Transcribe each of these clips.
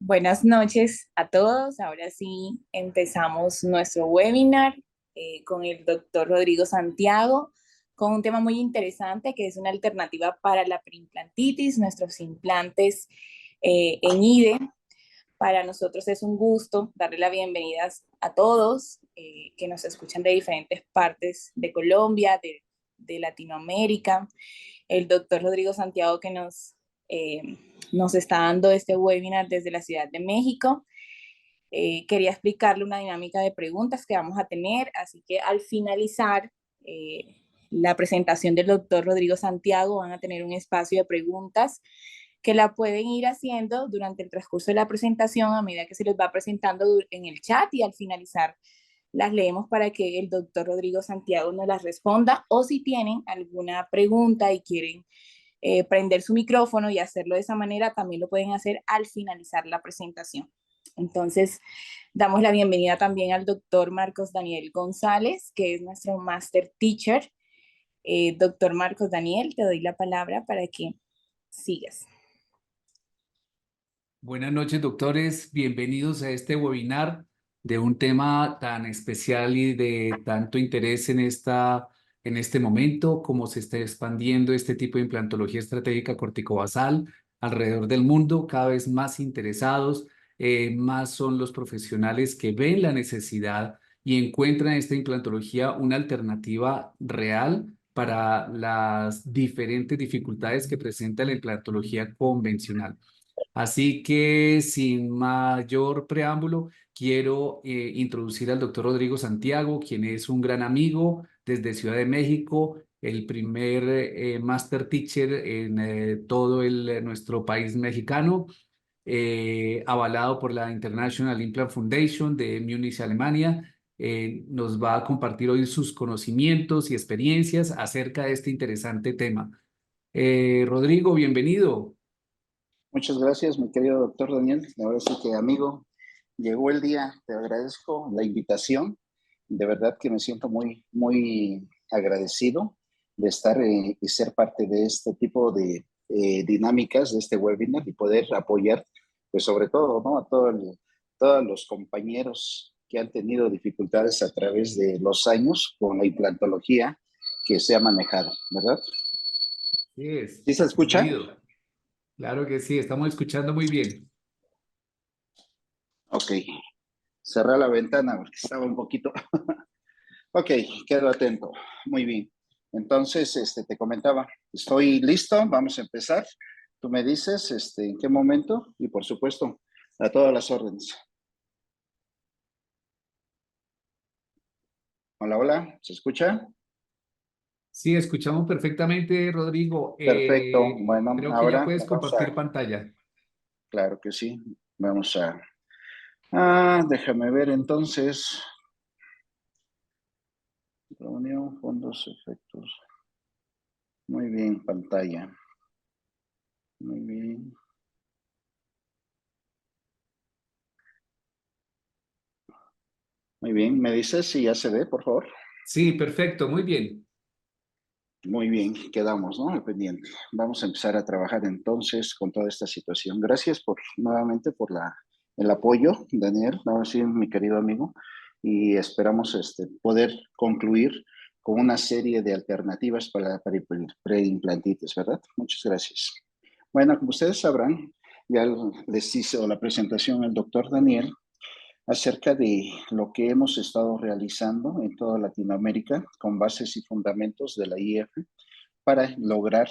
Buenas noches a todos. Ahora sí empezamos nuestro webinar con el doctor Rodrigo Santiago con un tema muy interesante que es una alternativa para la preimplantitis, nuestros implantes en IDE. Para nosotros es un gusto darle la bienvenida a todos que nos escuchan de diferentes partes de Colombia, de Latinoamérica. El doctor Rodrigo Santiago que eh, nos está dando este webinar desde la Ciudad de México. Quería explicarle una dinámica de preguntas que vamos a tener, así que al finalizar la presentación del doctor Rodrigo Santiago van a tener un espacio de preguntas que la pueden ir haciendo durante el transcurso de la presentación a medida que se les va presentando en el chat y al finalizar las leemos para que el doctor Rodrigo Santiago nos las responda o si tienen alguna pregunta y quieren prender su micrófono y hacerlo de esa manera, también lo pueden hacer al finalizar la presentación. Entonces, damos la bienvenida también al doctor Marcos Daniel González, que es nuestro Master Teacher. Doctor Marcos Daniel, te doy la palabra para que sigas. Buenas noches, doctores. Bienvenidos a este webinar de un tema tan especial y de tanto interés en este momento, como se está expandiendo este tipo de implantología estratégica corticobasal alrededor del mundo, cada vez más interesados, más son los profesionales que ven la necesidad y encuentran en esta implantología una alternativa real para las diferentes dificultades que presenta la implantología convencional. Así que sin mayor preámbulo, quiero introducir al doctor Rodrigo Santiago, quien es un gran amigo desde Ciudad de México, el primer Master Teacher en nuestro país mexicano, avalado por la International Implant Foundation de Múnich, Alemania. Nos va a compartir hoy sus conocimientos y experiencias acerca de este interesante tema. Rodrigo, bienvenido. Muchas gracias, mi querido doctor Daniel. Ahora sí que, amigo, llegó el día. Te agradezco la invitación. De verdad que me siento muy agradecido de estar y ser parte de este tipo de dinámicas, de este webinar y poder apoyar, pues sobre todo, ¿no? Todos los compañeros que han tenido dificultades a través de los años con la implantología que se ha manejado, ¿verdad? Sí es, ¿Sí se escucha? bienvenido. Claro que sí, estamos escuchando muy bien. Ok. Cerrar la ventana porque estaba un poquito. Ok, quedo atento. Muy bien. Entonces, te comentaba, estoy listo, vamos a empezar. Tú me dices, en qué momento y por supuesto, a todas las órdenes. Hola, hola, ¿se escucha? Sí, escuchamos perfectamente, Rodrigo. Perfecto. Bueno, Creo que ya ahora puedes vamos a, compartir pantalla. claro que sí, vamos a, déjame ver entonces. Reunión, fondos, efectos. Muy bien, pantalla. Muy bien. Muy bien, ¿me dices si ya se ve, por favor? Sí, perfecto, muy bien. Muy bien, quedamos, ¿no? Al pendiente. Vamos a empezar a trabajar entonces con toda esta situación. Gracias nuevamente por el apoyo, Daniel, ahora sí, mi querido amigo, y esperamos poder concluir con una serie de alternativas para preimplantitis, ¿verdad? Muchas gracias. Bueno, como ustedes sabrán, ya les hizo la presentación el doctor Daniel acerca de lo que hemos estado realizando en toda Latinoamérica con bases y fundamentos de la IF para lograr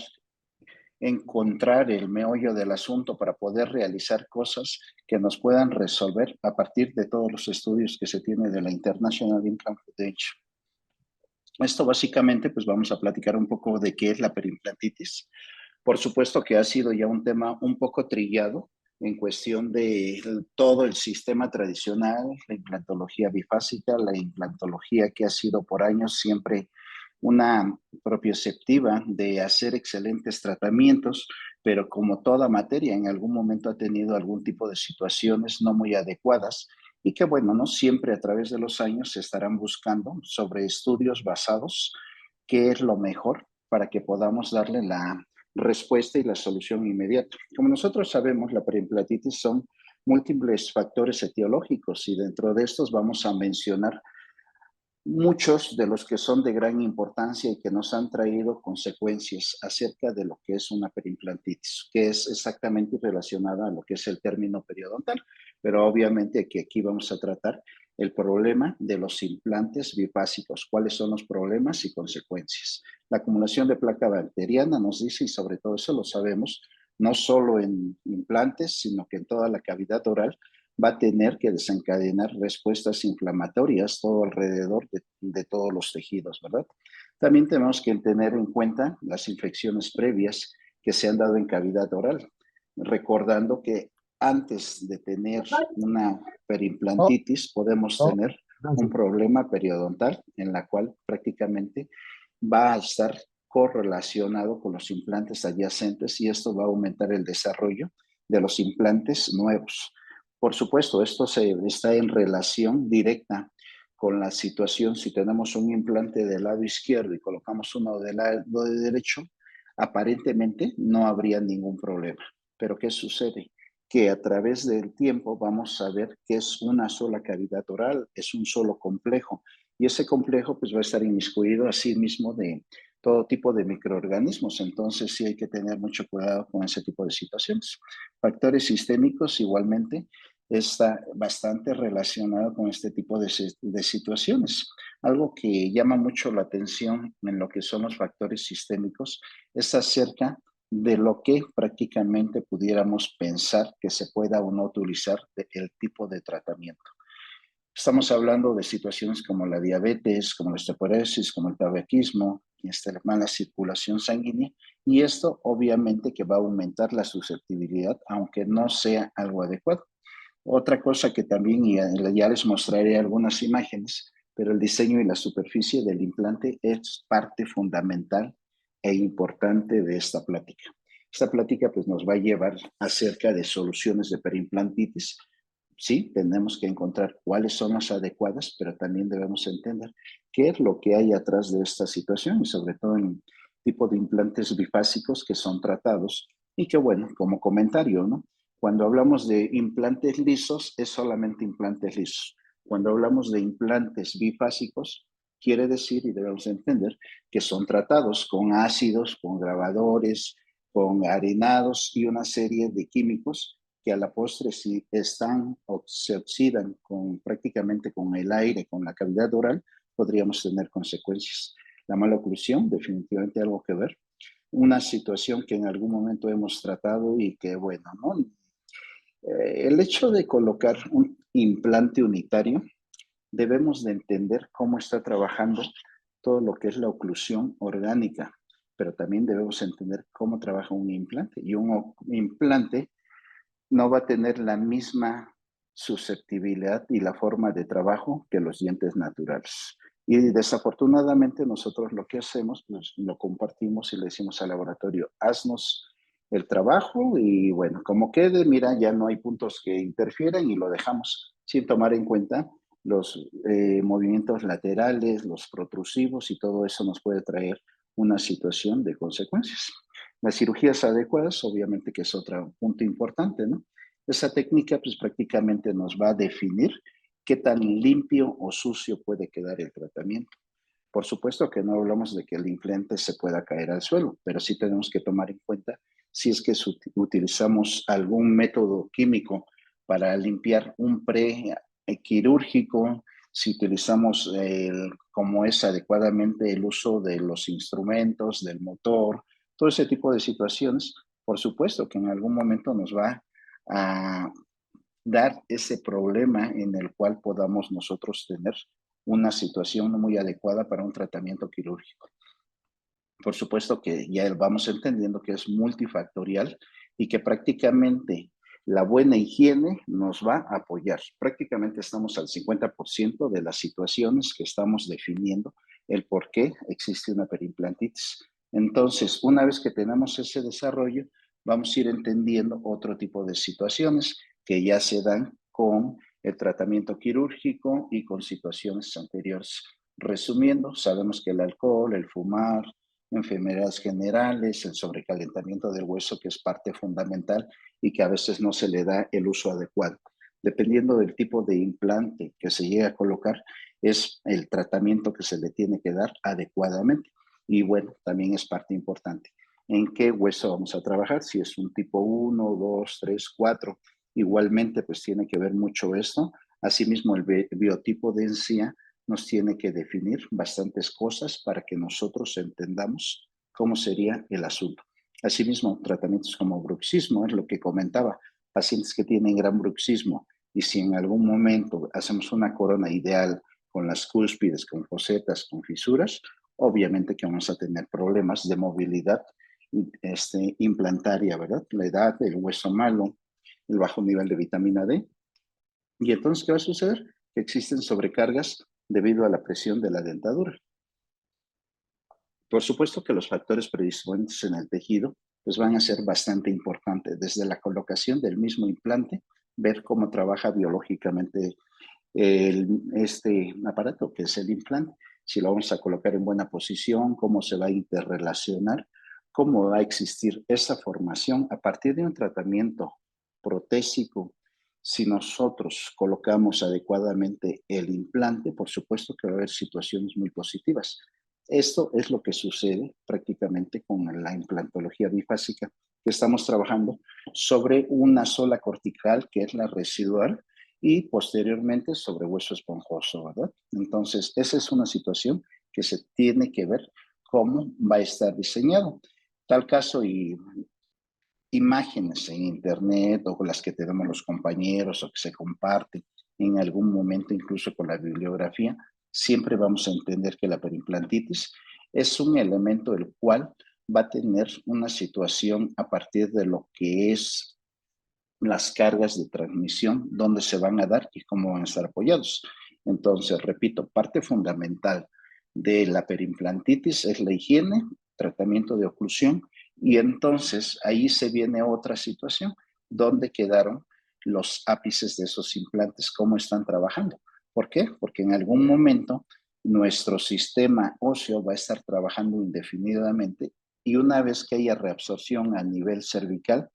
encontrar el meollo del asunto para poder realizar cosas que nos puedan resolver a partir de todos los estudios que se tiene de la International Implant Foundation. Esto básicamente, pues vamos a platicar un poco de qué es la perimplantitis. Por supuesto que ha sido ya un tema un poco trillado en cuestión de todo el sistema tradicional, la implantología bifásica, la implantología que ha sido por años siempre una propioceptiva de hacer excelentes tratamientos, pero como toda materia, en algún momento ha tenido algún tipo de situaciones no muy adecuadas y que bueno, no siempre a través de los años se estarán buscando sobre estudios basados qué es lo mejor para que podamos darle la respuesta y la solución inmediata. Como nosotros sabemos, la periimplatitis son múltiples factores etiológicos y dentro de estos vamos a mencionar muchos de los que son de gran importancia y que nos han traído consecuencias acerca de lo que es una perimplantitis, que es exactamente relacionada a lo que es el término periodontal. Pero obviamente que aquí vamos a tratar el problema de los implantes bifásicos, cuáles son los problemas y consecuencias. La acumulación de placa bacteriana nos dice, y sobre todo eso lo sabemos, no solo en implantes, sino que en toda la cavidad oral, va a tener que desencadenar respuestas inflamatorias todo alrededor de todos los tejidos, ¿verdad? También tenemos que tener en cuenta las infecciones previas que se han dado en cavidad oral, recordando que antes de tener una perimplantitis podemos tener un problema periodontal en la cual prácticamente va a estar correlacionado con los implantes adyacentes y esto va a aumentar el desarrollo de los implantes nuevos. Por supuesto, esto está en relación directa con la situación. Si tenemos un implante del lado izquierdo y colocamos uno del lado derecho, aparentemente no habría ningún problema. Pero ¿qué sucede? Que a través del tiempo vamos a ver que es una sola cavidad oral, es un solo complejo. Y ese complejo pues va a estar inmiscuido así mismo de todo tipo de microorganismos. Entonces sí hay que tener mucho cuidado con ese tipo de situaciones. Factores sistémicos igualmente está bastante relacionado con este tipo de situaciones. Algo que llama mucho la atención en lo que son los factores sistémicos es acerca de lo que prácticamente pudiéramos pensar que se pueda o no utilizar el tipo de tratamiento. Estamos hablando de situaciones como la diabetes, como la osteoporosis, como el tabaquismo, la mala circulación sanguínea, y esto obviamente que va a aumentar la susceptibilidad, aunque no sea algo adecuado. Otra cosa que también, ya les mostraré algunas imágenes, pero el diseño y la superficie del implante es parte fundamental e importante de esta plática. Esta plática pues nos va a llevar acerca de soluciones de perimplantitis. Sí, tenemos que encontrar cuáles son las adecuadas, pero también debemos entender qué es lo que hay atrás de esta situación y sobre todo en tipo de implantes bifásicos que son tratados y que bueno, como comentario, ¿no? Cuando hablamos de implantes lisos, es solamente implantes lisos. Cuando hablamos de implantes bifásicos, quiere decir, y debemos entender, que son tratados con ácidos, con grabadores, con arenados y una serie de químicos que a la postre si están o se oxidan prácticamente con el aire, con la cavidad oral, podríamos tener consecuencias. La mala oclusión, definitivamente algo que ver. Una situación que en algún momento hemos tratado y que, bueno, ¿no? El hecho de colocar un implante unitario, debemos de entender cómo está trabajando todo lo que es la oclusión orgánica, pero también debemos entender cómo trabaja un implante. Y un implante no va a tener la misma susceptibilidad y la forma de trabajo que los dientes naturales. Y desafortunadamente nosotros lo que hacemos, pues lo compartimos y le decimos al laboratorio, haznos el trabajo y bueno, como quede, mira, ya no hay puntos que interfieran y lo dejamos sin tomar en cuenta los movimientos laterales, los protrusivos y todo eso nos puede traer una situación de consecuencias. Las cirugías adecuadas, obviamente que es otro punto importante, ¿no? Esa técnica pues prácticamente nos va a definir qué tan limpio o sucio puede quedar el tratamiento. Por supuesto que no hablamos de que el implante se pueda caer al suelo, pero sí tenemos que tomar en cuenta si es que utilizamos algún método químico para limpiar un quirúrgico, si utilizamos como es adecuadamente el uso de los instrumentos, del motor, todo ese tipo de situaciones, por supuesto que en algún momento nos va a dar ese problema en el cual podamos nosotros tener una situación muy adecuada para un tratamiento quirúrgico. Por supuesto que ya vamos entendiendo que es multifactorial y que prácticamente la buena higiene nos va a apoyar. Prácticamente estamos al 50% de las situaciones que estamos definiendo el por qué existe una perimplantitis. Entonces, una vez que tenemos ese desarrollo, vamos a ir entendiendo otro tipo de situaciones que ya se dan con el tratamiento quirúrgico y con situaciones anteriores. Resumiendo, sabemos que el alcohol, el fumar, enfermedades generales, el sobrecalentamiento del hueso, que es parte fundamental y que a veces no se le da el uso adecuado. Dependiendo del tipo de implante que se llegue a colocar, es el tratamiento que se le tiene que dar adecuadamente. Y bueno, también es parte importante. ¿En qué hueso vamos a trabajar? Si es un tipo 1, 2, 3, 4. Igualmente, pues tiene que ver mucho esto. Asimismo, el biotipo de encía nos tiene que definir bastantes cosas para que nosotros entendamos cómo sería el asunto. Asimismo, tratamientos como bruxismo, es lo que comentaba, pacientes que tienen gran bruxismo y si en algún momento hacemos una corona ideal con las cúspides, con fosetas, con fisuras, obviamente que vamos a tener problemas de movilidad implantaria, ¿verdad? La edad, el hueso malo, el bajo nivel de vitamina D. Y entonces, ¿qué va a suceder? Que existen sobrecargas debido a la presión de la dentadura. Por supuesto que los factores predisponentes en el tejido pues van a ser bastante importantes, desde la colocación del mismo implante, ver cómo trabaja biológicamente este aparato que es el implante, si lo vamos a colocar en buena posición, cómo se va a interrelacionar, cómo va a existir esa formación a partir de un tratamiento protésico. Si nosotros colocamos adecuadamente el implante, por supuesto que va a haber situaciones muy positivas. Esto es lo que sucede prácticamente con la implantología bifásica, que estamos trabajando sobre una sola cortical, que es la residual, y posteriormente sobre hueso esponjoso, ¿verdad? Entonces, esa es una situación que se tiene que ver cómo va a estar diseñado. Tal caso y imágenes en internet o las que tenemos los compañeros o que se comparten en algún momento incluso con la bibliografía, siempre vamos a entender que la perimplantitis es un elemento el cual va a tener una situación a partir de lo que es las cargas de transmisión, dónde se van a dar y cómo van a estar apoyados. Entonces, repito, parte fundamental de la perimplantitis es la higiene, tratamiento de oclusión, y entonces ahí se viene otra situación, dónde quedaron los ápices de esos implantes, cómo están trabajando. ¿Por qué? Porque en algún momento nuestro sistema óseo va a estar trabajando indefinidamente y una vez que haya reabsorción a nivel cervical,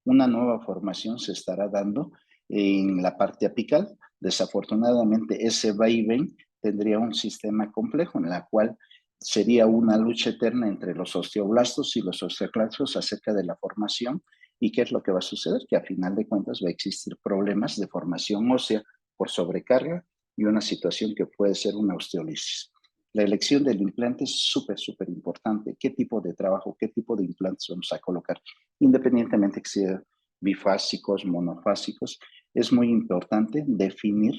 una nueva formación se estará dando en la parte apical. Desafortunadamente, ese vaivén tendría un sistema complejo en la cual sería una lucha eterna entre los osteoblastos y los osteoclastos acerca de la formación. ¿Y qué es lo que va a suceder? Que a final de cuentas va a existir problemas de formación ósea por sobrecarga y una situación que puede ser una osteolisis. La elección del implante es súper, súper importante. ¿Qué tipo de trabajo, qué tipo de implantes vamos a colocar? Independientemente que sean bifásicos, monofásicos, es muy importante definir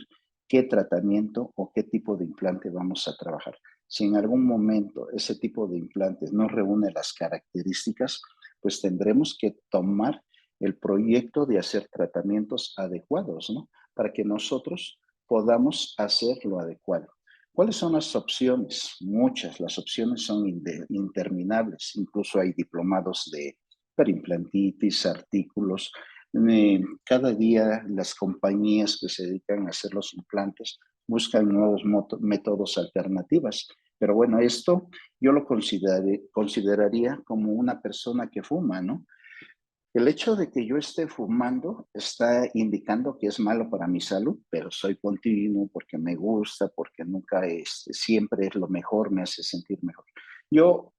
qué tratamiento o qué tipo de implante vamos a trabajar. Si en algún momento ese tipo de implantes no reúne las características, pues tendremos que tomar el proyecto de hacer tratamientos adecuados, ¿no? Para que nosotros podamos hacer lo adecuado. ¿Cuáles son las opciones? Muchas. Las opciones son interminables. Incluso hay diplomados de perimplantitis, artículos. Cada día las compañías que se dedican a hacer los implantes buscan nuevos métodos alternativas. Pero bueno, esto yo lo consideraría como una persona que fuma, ¿no? El hecho de que yo esté fumando está indicando que es malo para mi salud, pero soy continuo porque me gusta, porque nunca siempre es lo mejor, me hace sentir mejor. Yo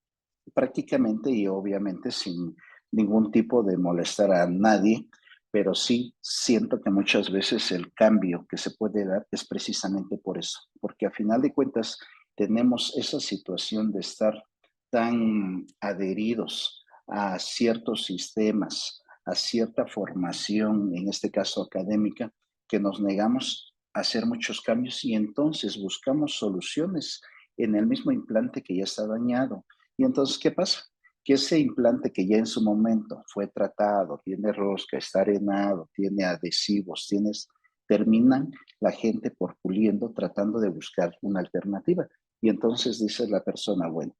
prácticamente y obviamente sin ningún tipo de molestar a nadie, pero sí siento que muchas veces el cambio que se puede dar es precisamente por eso, porque a final de cuentas tenemos esa situación de estar tan adheridos a ciertos sistemas, a cierta formación, en este caso académica, que nos negamos a hacer muchos cambios y entonces buscamos soluciones en el mismo implante que ya está dañado. Y entonces, ¿qué pasa? Que ese implante que ya en su momento fue tratado, tiene rosca, está arenado, tiene adhesivos, terminan la gente por puliendo, tratando de buscar una alternativa. Y entonces dice la persona, bueno,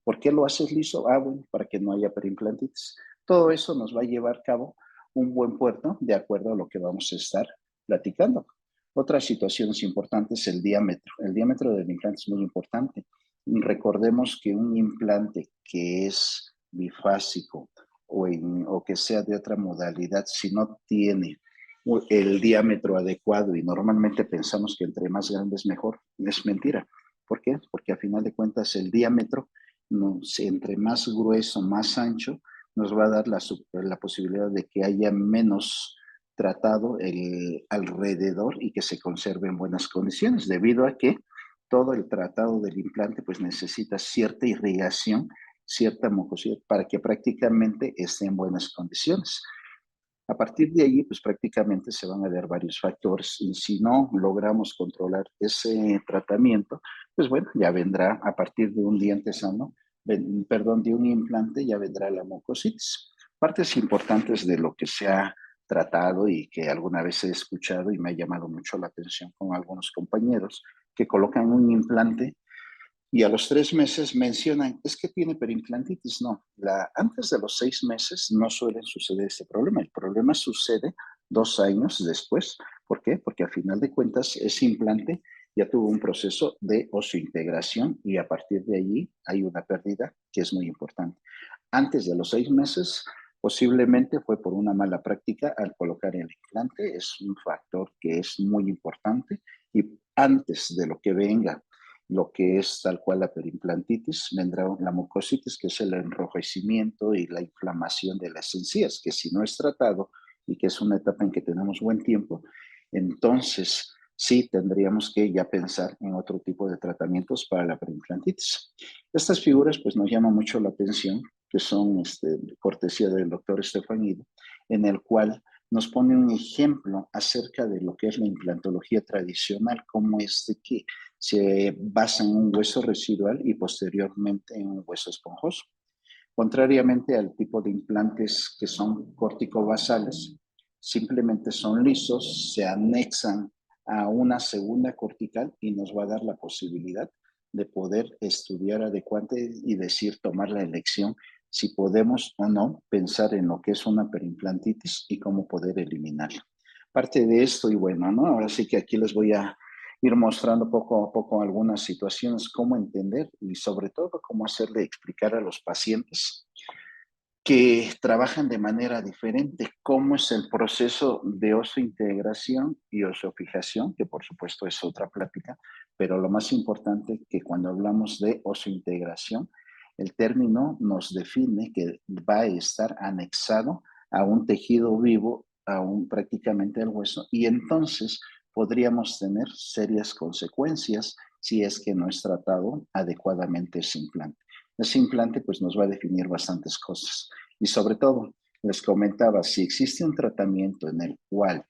¿por qué lo haces liso? Ah, bueno, para que no haya perimplantitis. Todo eso nos va a llevar a cabo un buen puerto de acuerdo a lo que vamos a estar platicando. Otra situación importante es el diámetro. El diámetro del implante es muy importante. Recordemos que un implante que es bifásico o que sea de otra modalidad, si no tiene el diámetro adecuado y normalmente pensamos que entre más grande es mejor, es mentira. ¿Por qué? Porque a final de cuentas el diámetro, entre más grueso, más ancho, nos va a dar la posibilidad de que haya menos tratado alrededor y que se conserve en buenas condiciones, debido a que todo el tratado del implante pues necesita cierta irrigación, cierta mucosidad para que prácticamente esté en buenas condiciones. A partir de allí, pues prácticamente se van a ver varios factores y si no logramos controlar ese tratamiento, pues bueno, ya vendrá a partir de un diente sano, de un implante, ya vendrá la mucositis. Partes importantes de lo que se ha tratado y que alguna vez he escuchado y me ha llamado mucho la atención con algunos compañeros que colocan un implante y a los 3 meses mencionan, es que tiene perimplantitis. No, antes de los 6 meses no suele suceder este problema. El problema sucede 2 años después. ¿Por qué? Porque a final de cuentas ese implante ya tuvo un proceso de osseointegración y a partir de allí hay una pérdida que es muy importante. Antes de los 6 meses, posiblemente fue por una mala práctica al colocar el implante. Es un factor que es muy importante y antes de lo que venga lo que es tal cual la perimplantitis, vendrá la mucositis, que es el enrojecimiento y la inflamación de las encías, que si no es tratado y que es una etapa en que tenemos buen tiempo, entonces sí tendríamos que ya pensar en otro tipo de tratamientos para la perimplantitis. Estas figuras pues nos llaman mucho la atención, que son cortesía del doctor Estefanido, en el cual nos pone un ejemplo acerca de lo que es la implantología tradicional, cómo es de que se basa en un hueso residual y posteriormente en un hueso esponjoso. Contrariamente al tipo de implantes que son corticobasales, simplemente son lisos, se anexan a una segunda cortical y nos va a dar la posibilidad de poder estudiar adecuadamente y decir, tomar la elección si podemos o no pensar en lo que es una perimplantitis y cómo poder eliminarla. Parte de esto, y bueno, ¿no? Ahora sí que aquí les voy a ir mostrando poco a poco algunas situaciones, cómo entender y sobre todo cómo hacerle explicar a los pacientes que trabajan de manera diferente, cómo es el proceso de oseointegración y oseofijación, que por supuesto es otra plática, pero lo más importante que cuando hablamos de oseointegración, el término nos define que va a estar anexado a un tejido vivo, prácticamente al hueso, y entonces podríamos tener serias consecuencias si es que no es tratado adecuadamente ese implante. Ese implante pues nos va a definir bastantes cosas. Y sobre todo, les comentaba, si existe un tratamiento en el cual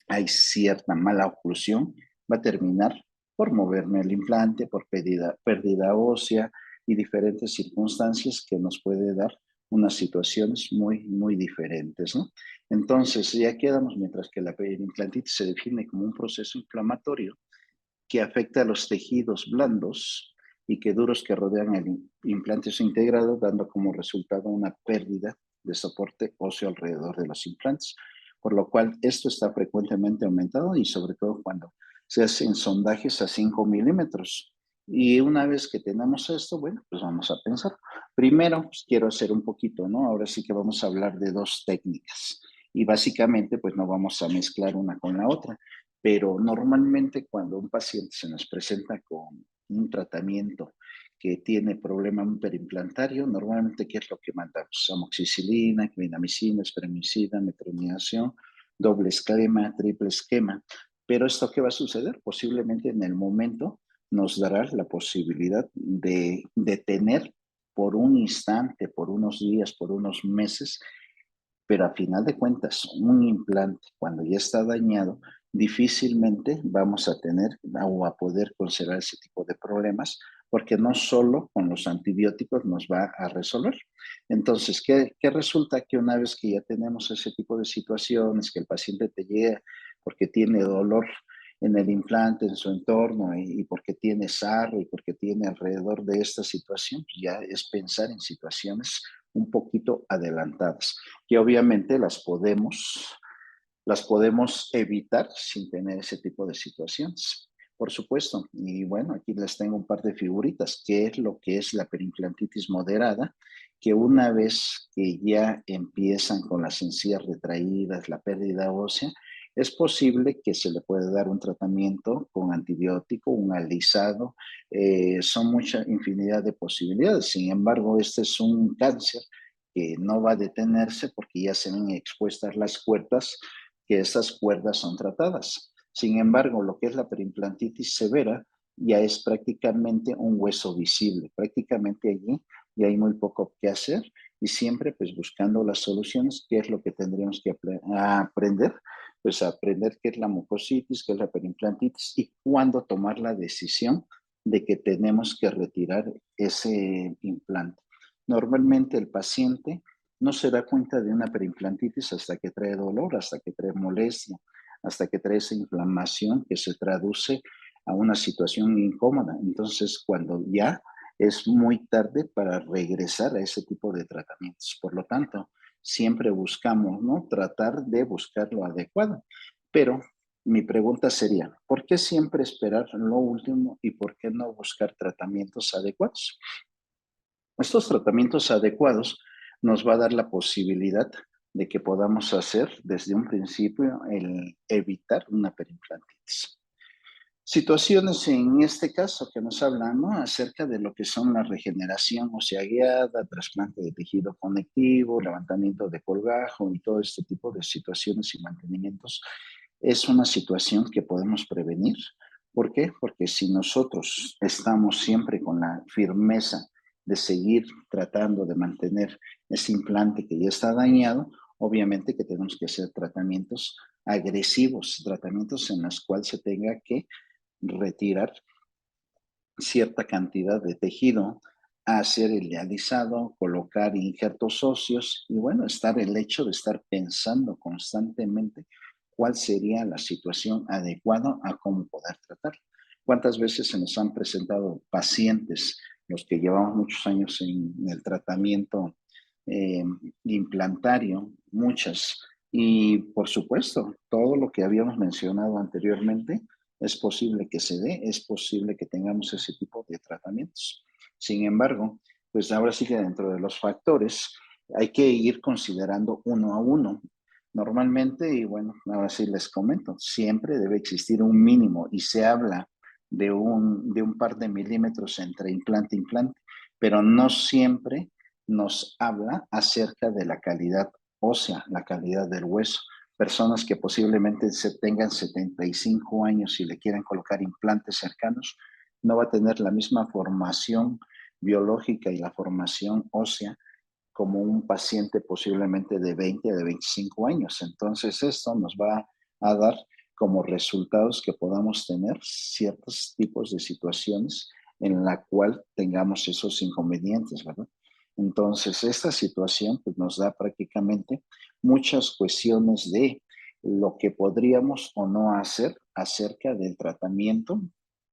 hay cierta mala oclusión, va a terminar por moverme el implante, por pérdida ósea y diferentes circunstancias que nos puede dar unas situaciones muy, muy diferentes, ¿no? Entonces, ya quedamos, mientras que la perimplantitis se define como un proceso inflamatorio, que afecta a los tejidos blandos y que duros que rodean el implante integrado, dando como resultado una pérdida de soporte óseo alrededor de los implantes, por lo cual esto está frecuentemente aumentado y sobre todo cuando se hacen sondajes a 5 milímetros. Y una vez que tenemos esto, bueno, pues vamos a pensar. Primero, pues quiero hacer un poquito, ¿no? Ahora sí que vamos a hablar de dos técnicas y básicamente pues no vamos a mezclar una con la otra. Pero normalmente cuando un paciente se nos presenta con un tratamiento que tiene problema perimplantario, normalmente ¿qué es lo que mandamos? Amoxicilina, clindamicina, espermicida, metronidazol, doble esquema, triple esquema. Pero ¿esto qué va a suceder? Posiblemente en el momento nos dará la posibilidad de detener por un instante, por unos días, por unos meses, pero a final de cuentas, un implante, cuando ya está dañado, difícilmente vamos a tener o a poder considerar ese tipo de problemas, porque no solo con los antibióticos nos va a resolver. Entonces, ¿qué resulta? Que una vez que ya tenemos ese tipo de situaciones, que el paciente te llega porque tiene dolor en el implante, en su entorno, y porque tiene sarro y porque tiene alrededor de esta situación, ya es pensar en situaciones un poquito adelantadas, que obviamente las podemos evitar sin tener ese tipo de situaciones. Por supuesto, y bueno, aquí les tengo un par de figuritas, que es lo que es la perimplantitis moderada, que una vez que ya empiezan con las encías retraídas, la pérdida ósea, es posible que se le pueda dar un tratamiento con antibiótico, un alisado, son mucha infinidad de posibilidades. Sin embargo, este es un cáncer que no va a detenerse porque ya se ven expuestas las cuerdas, que esas cuerdas son tratadas. Sin embargo, lo que es la perimplantitis severa ya es prácticamente un hueso visible. Prácticamente allí ya hay muy poco que hacer y siempre pues buscando las soluciones, ¿qué es lo que tendríamos que aprender? Pues aprender qué es la mucositis, qué es la perimplantitis y cuándo tomar la decisión de que tenemos que retirar ese implante. Normalmente el paciente no se da cuenta de una perimplantitis hasta que trae dolor, hasta que trae molestia, hasta que trae esa inflamación que se traduce a una situación incómoda. Entonces, cuando ya es muy tarde para regresar a ese tipo de tratamientos. Por lo tanto, siempre buscamos, ¿no? Tratar de buscar lo adecuado. Pero mi pregunta sería, ¿por qué siempre esperar lo último y por qué no buscar tratamientos adecuados? Estos tratamientos adecuados nos va a dar la posibilidad de que podamos hacer desde un principio el evitar una perimplantitis. Situaciones en este caso que nos hablan, ¿no? Acerca de lo que son la regeneración ósea guiada, trasplante de tejido conectivo, levantamiento de colgajo y todo este tipo de situaciones y mantenimientos, es una situación que podemos prevenir. ¿Por qué? Porque si nosotros estamos siempre con la firmeza de seguir tratando de mantener ese implante que ya está dañado, obviamente que tenemos que hacer tratamientos agresivos, tratamientos en los cuales se tenga que retirar cierta cantidad de tejido, hacer el dializado, colocar injertos óseos y bueno, el hecho de estar pensando constantemente cuál sería la situación adecuada a cómo poder tratar. ¿Cuántas veces se nos han presentado pacientes, los que llevamos muchos años en el tratamiento eh, implantario, muchas, y por supuesto, todo lo que habíamos mencionado anteriormente, es posible que se dé, es posible que tengamos ese tipo de tratamientos. Sin embargo, pues ahora sí que dentro de los factores hay que ir considerando uno a uno. Normalmente, y bueno, ahora sí les comento, siempre debe existir un mínimo y se habla de un par de milímetros entre implante e implante, pero no siempre nos habla acerca de la calidad ósea, la calidad del hueso. Personas que posiblemente tengan 75 años y le quieran colocar implantes cercanos, no va a tener la misma formación biológica y la formación ósea como un paciente posiblemente de 20 a de 25 años. Entonces, esto nos va a dar como resultados que podamos tener ciertos tipos de situaciones en la cual tengamos esos inconvenientes, ¿verdad? Entonces, esta situación pues, nos da prácticamente muchas cuestiones de lo que podríamos o no hacer acerca del tratamiento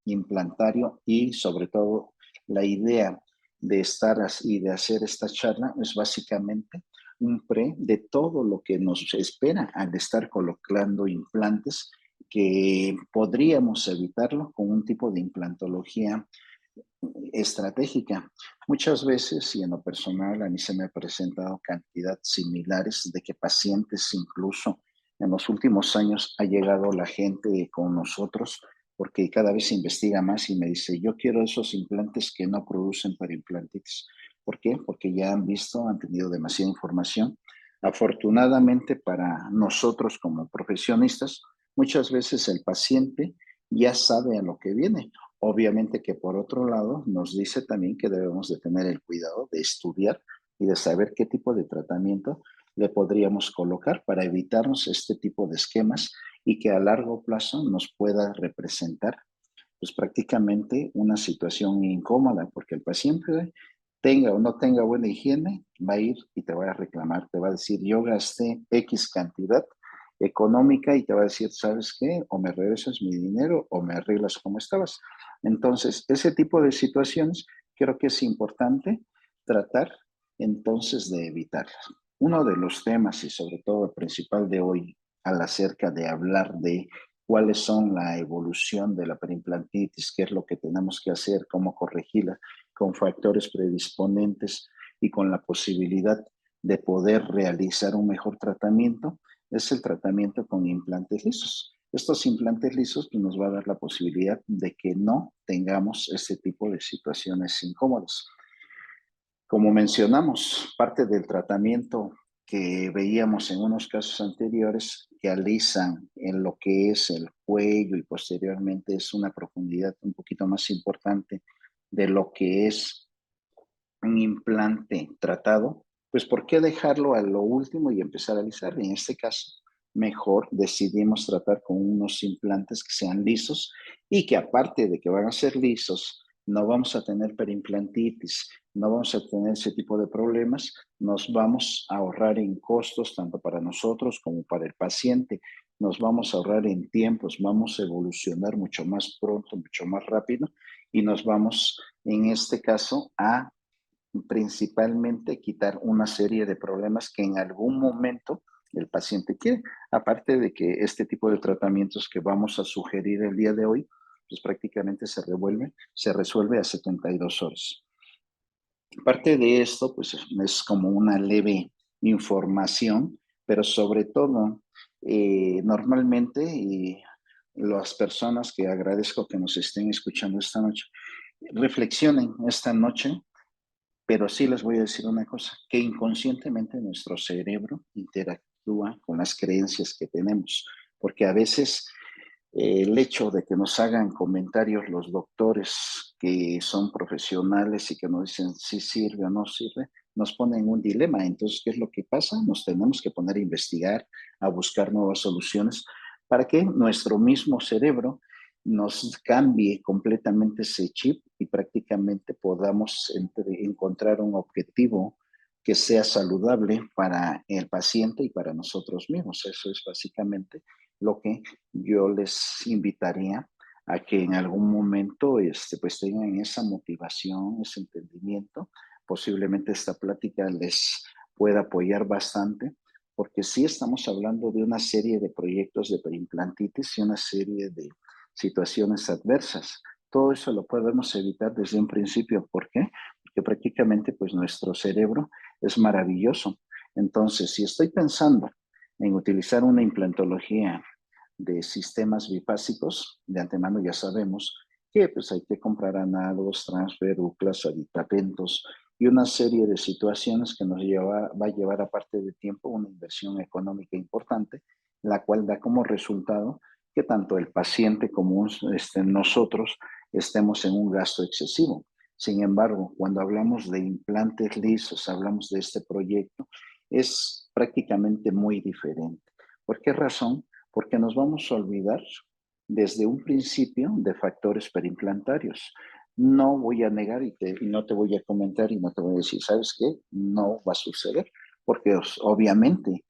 implantario y sobre todo la idea de estar y de hacer esta charla es básicamente un pre de todo lo que nos espera al estar colocando implantes que podríamos evitarlo con un tipo de implantología estratégica. Muchas veces, y en lo personal, a mí se me ha presentado cantidad similares de que pacientes incluso en los últimos años ha llegado la gente con nosotros porque cada vez se investiga más y me dice, yo quiero esos implantes que no producen perimplantitis. ¿Por qué? Porque ya han visto, han tenido demasiada información. Afortunadamente para nosotros como profesionistas, muchas veces el paciente ya sabe a lo que viene. Obviamente que por otro lado nos dice también que debemos de tener el cuidado de estudiar y de saber qué tipo de tratamiento le podríamos colocar para evitarnos este tipo de esquemas y que a largo plazo nos pueda representar pues prácticamente una situación incómoda porque el paciente tenga o no tenga buena higiene, va a ir y te va a reclamar, te va a decir yo gasté X cantidad económica y te va a decir, ¿sabes qué? O me regresas mi dinero o me arreglas como estabas. Entonces, ese tipo de situaciones creo que es importante tratar entonces de evitarlas. Uno de los temas y sobre todo el principal de hoy al acerca de hablar de cuáles son la evolución de la perimplantitis, qué es lo que tenemos que hacer, cómo corregirla, con factores predisponentes y con la posibilidad de poder realizar un mejor tratamiento, es el tratamiento con implantes lisos. Estos implantes lisos pues, nos va a dar la posibilidad de que no tengamos este tipo de situaciones incómodas. Como mencionamos, parte del tratamiento que veíamos en unos casos anteriores que alisan en lo que es el cuello y posteriormente es una profundidad un poquito más importante de lo que es un implante tratado, pues ¿por qué dejarlo a lo último y empezar a alisar? En este caso, mejor decidimos tratar con unos implantes que sean lisos y que aparte de que van a ser lisos, no vamos a tener perimplantitis, no vamos a tener ese tipo de problemas, nos vamos a ahorrar en costos tanto para nosotros como para el paciente, nos vamos a ahorrar en tiempos, vamos a evolucionar mucho más pronto, mucho más rápido y nos vamos en este caso a principalmente quitar una serie de problemas que en algún momento el paciente quiere. Aparte de que este tipo de tratamientos que vamos a sugerir el día de hoy, pues prácticamente se resuelve a 72 horas. Parte de esto, pues es como una leve información, pero sobre todo, normalmente, y las personas que agradezco que nos estén escuchando esta noche, reflexionen esta noche, pero sí les voy a decir una cosa, que inconscientemente nuestro cerebro interactúa con las creencias que tenemos, porque a veces el hecho de que nos hagan comentarios los doctores que son profesionales y que nos dicen si sirve o no sirve, nos pone en un dilema. Entonces, ¿qué es lo que pasa? Nos tenemos que poner a investigar, a buscar nuevas soluciones para que nuestro mismo cerebro nos cambie completamente ese chip y prácticamente podamos encontrar un objetivo que sea saludable para el paciente y para nosotros mismos. Eso es básicamente lo que yo les invitaría a que en algún momento pues tengan esa motivación, ese entendimiento. Posiblemente esta plática les pueda apoyar bastante, porque sí estamos hablando de una serie de proyectos de perimplantitis y una serie de situaciones adversas. Todo eso lo podemos evitar desde un principio. ¿Por qué? Porque prácticamente pues nuestro cerebro es maravilloso. Entonces, si estoy pensando en utilizar una implantología de sistemas bifásicos, de antemano ya sabemos que pues hay que comprar análogos, transfer, UCLAs, aditapentos y una serie de situaciones que va a llevar aparte de tiempo una inversión económica importante, la cual da como resultado que tanto el paciente como nosotros estemos en un gasto excesivo. Sin embargo, cuando hablamos de implantes lisos, hablamos de este proyecto, es prácticamente muy diferente. ¿Por qué razón? Porque nos vamos a olvidar desde un principio de factores perimplantarios. No voy a negar y no te voy a comentar y no te voy a decir, ¿sabes qué? No va a suceder, porque obviamente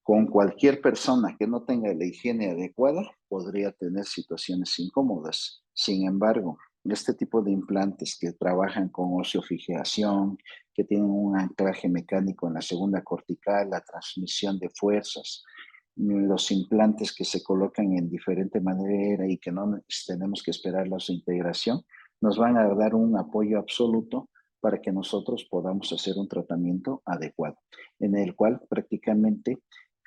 con cualquier persona que no tenga la higiene adecuada podría tener situaciones incómodas. Sin embargo, este tipo de implantes que trabajan con osteofijación, que tienen un anclaje mecánico en la segunda cortical, la transmisión de fuerzas, los implantes que se colocan en diferente manera y que no tenemos que esperar la integración, nos van a dar un apoyo absoluto para que nosotros podamos hacer un tratamiento adecuado, en el cual prácticamente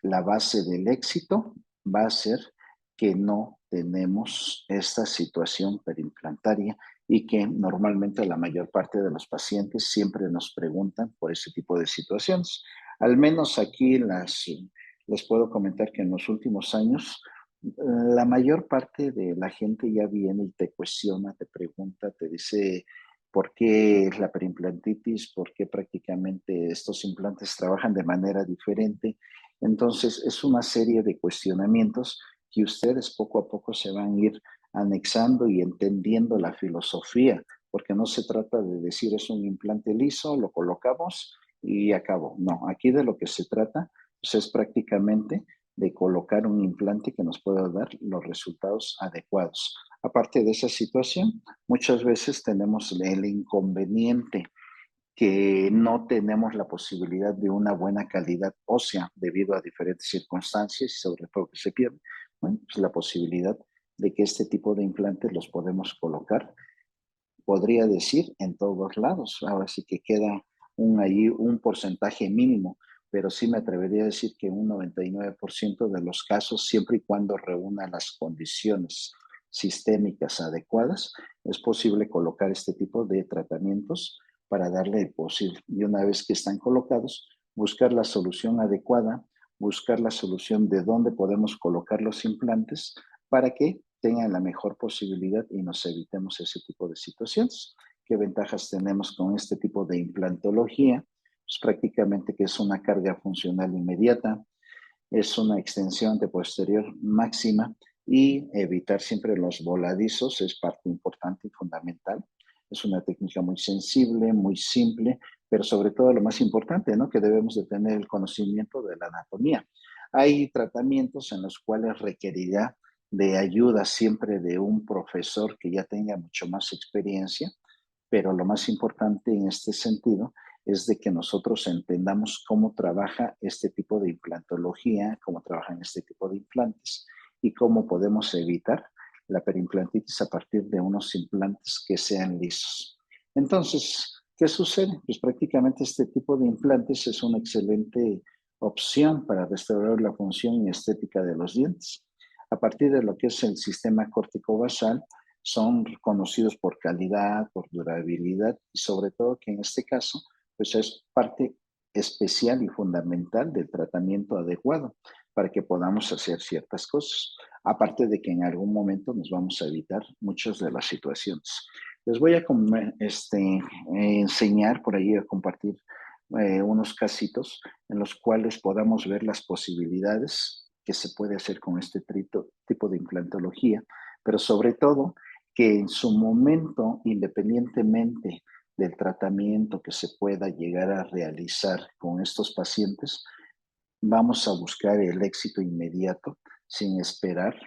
la base del éxito va a ser que no tenemos esta situación perimplantaria y que normalmente la mayor parte de los pacientes siempre nos preguntan por ese tipo de situaciones. Al menos aquí les puedo comentar que en los últimos años la mayor parte de la gente ya viene y te cuestiona, te pregunta, te dice por qué es la perimplantitis, por qué prácticamente estos implantes trabajan de manera diferente. Entonces, es una serie de cuestionamientos que ustedes poco a poco se van a ir anexando y entendiendo la filosofía, porque no se trata de decir es un implante liso, lo colocamos y acabó. No, aquí de lo que se trata pues, es prácticamente de colocar un implante que nos pueda dar los resultados adecuados. Aparte de esa situación, muchas veces tenemos el inconveniente que no tenemos la posibilidad de una buena calidad ósea debido a diferentes circunstancias y sobre todo que se pierde. bueno, pues la posibilidad de que este tipo de implantes los podemos colocar, podría decir, en todos lados. Ahora sí que queda ahí un porcentaje mínimo, pero sí me atrevería a decir que un 99% de los casos, siempre y cuando reúna las condiciones sistémicas adecuadas, es posible colocar este tipo de tratamientos para darle posible. Y una vez que están colocados, buscar la solución adecuada, buscar la solución de dónde podemos colocar los implantes para que tengan la mejor posibilidad y nos evitemos ese tipo de situaciones. ¿Qué ventajas tenemos con este tipo de implantología? Pues prácticamente que es una carga funcional inmediata, es una extensión de posterior máxima y evitar siempre los voladizos es parte importante y fundamental. Es una técnica muy sensible, muy simple, pero sobre todo lo más importante, ¿no? Que debemos de tener el conocimiento de la anatomía. Hay tratamientos en los cuales requerirá de ayuda siempre de un profesor que ya tenga mucho más experiencia, pero lo más importante en este sentido es de que nosotros entendamos cómo trabaja este tipo de implantología, cómo trabajan este tipo de implantes y cómo podemos evitar la perimplantitis a partir de unos implantes que sean lisos. Entonces, ¿qué sucede? Pues prácticamente este tipo de implantes es una excelente opción para restaurar la función y estética de los dientes. A partir de lo que es el sistema córtico-basal, son conocidos por calidad, por durabilidad y sobre todo que en este caso pues es parte especial y fundamental del tratamiento adecuado para que podamos hacer ciertas cosas. Aparte de que en algún momento nos vamos a evitar muchas de las situaciones. Les voy a enseñar por ahí a compartir unos casitos en los cuales podamos ver las posibilidades que se puede hacer con este tipo de implantología, pero sobre todo que en su momento, independientemente del tratamiento que se pueda llegar a realizar con estos pacientes, vamos a buscar el éxito inmediato sin esperar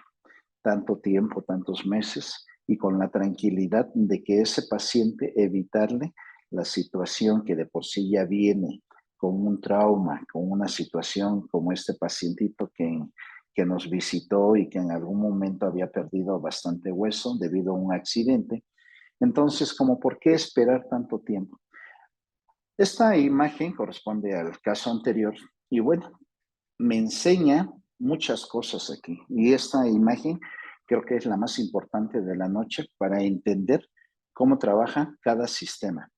tanto tiempo, tantos meses, y con la tranquilidad de que ese paciente evitarle la situación que de por sí ya viene con un trauma, con una situación como este pacientito que nos visitó y que en algún momento había perdido bastante hueso debido a un accidente. Entonces, ¿como por qué esperar tanto tiempo? Esta imagen corresponde al caso anterior y bueno, me enseña muchas cosas aquí. Y esta imagen creo que es la más importante de la noche para entender cómo trabaja cada sistema,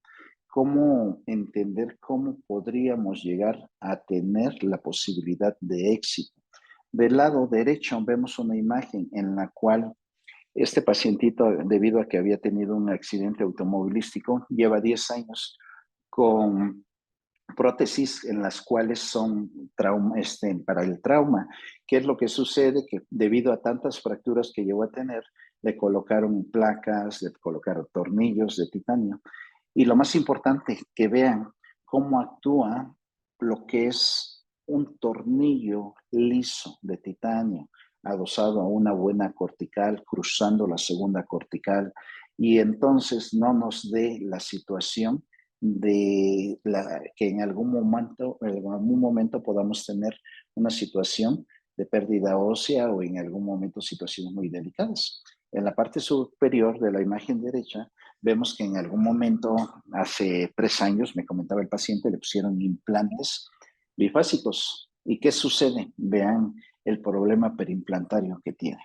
cómo entender cómo podríamos llegar a tener la posibilidad de éxito. Del lado derecho vemos una imagen en la cual este pacientito, debido a que había tenido un accidente automovilístico, lleva 10 años con prótesis en las cuales son para el trauma. ¿Qué es lo que sucede? Que debido a tantas fracturas que llegó a tener, le colocaron placas, le colocaron tornillos de titanio. Y lo más importante, que vean cómo actúa lo que es un tornillo liso de titanio adosado a una buena cortical, cruzando la segunda cortical, y entonces no nos dé la situación que en algún momento podamos tener una situación de pérdida ósea o en algún momento situaciones muy delicadas. En la parte superior de la imagen derecha vemos que en algún momento, hace 3 años, me comentaba el paciente, le pusieron implantes bifásicos. ¿Y qué sucede? Vean el problema perimplantario que tiene.